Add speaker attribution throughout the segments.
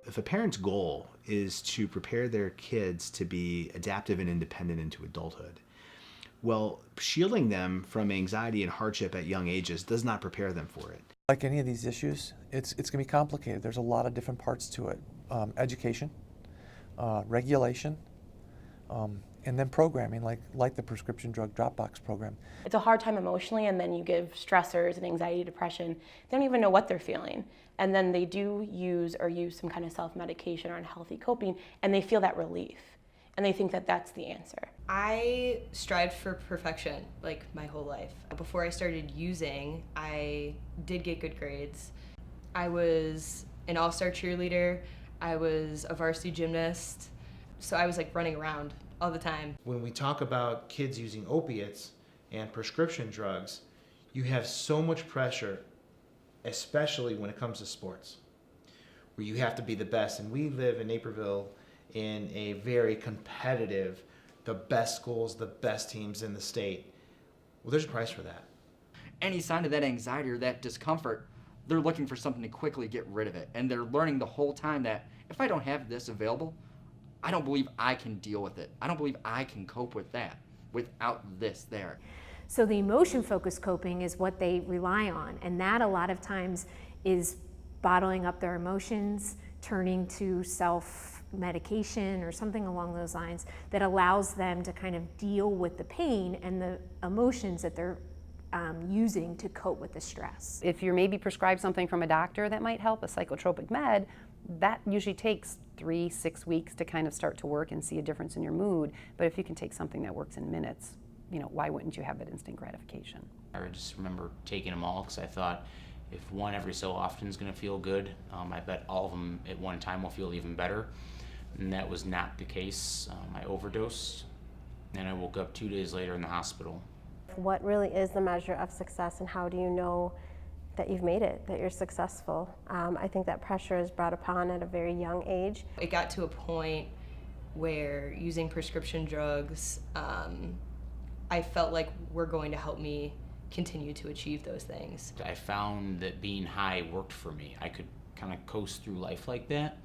Speaker 1: if a parent's goal is to prepare their kids to be adaptive and independent into adulthood, well, shielding them from anxiety and hardship at young ages does not prepare them for it.
Speaker 2: Like any of these issues, it's going to be complicated. There's a lot of different parts to it. Education, regulation, and then programming, like the prescription drug Dropbox program.
Speaker 3: It's a hard time emotionally, and then you give stressors and anxiety, depression. They don't even know what they're feeling. And then they do use some kind of self-medication or unhealthy coping, and they feel that relief. And they think that that's the answer.
Speaker 4: I strived for perfection like my whole life. Before I started using, I did get good grades. I was an all-star cheerleader. I was a varsity gymnast. So I was like running around all the time.
Speaker 5: When we talk about kids using opiates and prescription drugs, you have so much pressure, especially when it comes to sports, where you have to be the best. And we live in Naperville in a very competitive, the best schools, the best teams in the state. Well, there's a price for that.
Speaker 6: Any sign of that anxiety or that discomfort, they're looking for something to quickly get rid of it. And they're learning the whole time that if I don't have this available, I don't believe I can deal with it. I don't believe I can cope with that without this there.
Speaker 7: So the emotion-focused coping is what they rely on, and that a lot of times is bottling up their emotions, turning to self-medication or something along those lines that allows them to kind of deal with the pain and the emotions that they're using to cope with the stress.
Speaker 8: If you're maybe prescribed something from a doctor that might help, a psychotropic med, that usually takes 3-6 weeks to kind of start to work and see a difference in your mood. But if you can take something that works in minutes, why wouldn't you have that instant gratification?
Speaker 9: I just remember taking them all because I thought if one every so often is going to feel good, I bet all of them at one time will feel even better. And that was not the case. I overdosed, and I woke up 2 days later in the hospital.
Speaker 10: What really is the measure of success, and how do you know that you've made it, that you're successful? I think that pressure is brought upon at a very young age.
Speaker 4: It got to a point where using prescription drugs, I felt like were going to help me continue to achieve those things.
Speaker 9: I found that being high worked for me. I could kind of coast through life like that,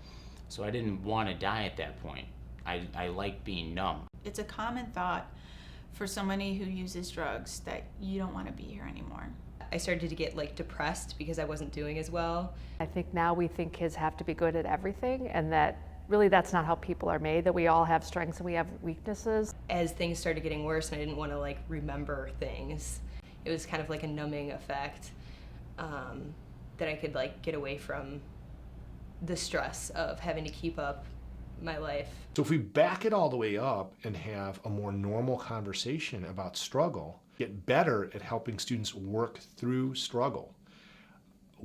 Speaker 9: so I didn't want to die at that point. I like being numb.
Speaker 11: It's a common thought for somebody who uses drugs that you don't want to be here anymore.
Speaker 4: I started to get depressed because I wasn't doing as well.
Speaker 12: I think now we think kids have to be good at everything, and that really that's not how people are made, that we all have strengths and we have weaknesses.
Speaker 4: As things started getting worse and I didn't want to remember things, it was kind of like a numbing effect that I could get away from the stress of having to keep up my life.
Speaker 13: So if we back it all the way up and have a more normal conversation about struggle, get better at helping students work through struggle,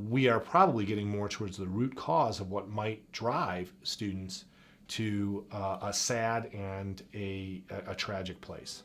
Speaker 13: we are probably getting more towards the root cause of what might drive students to a sad and a tragic place.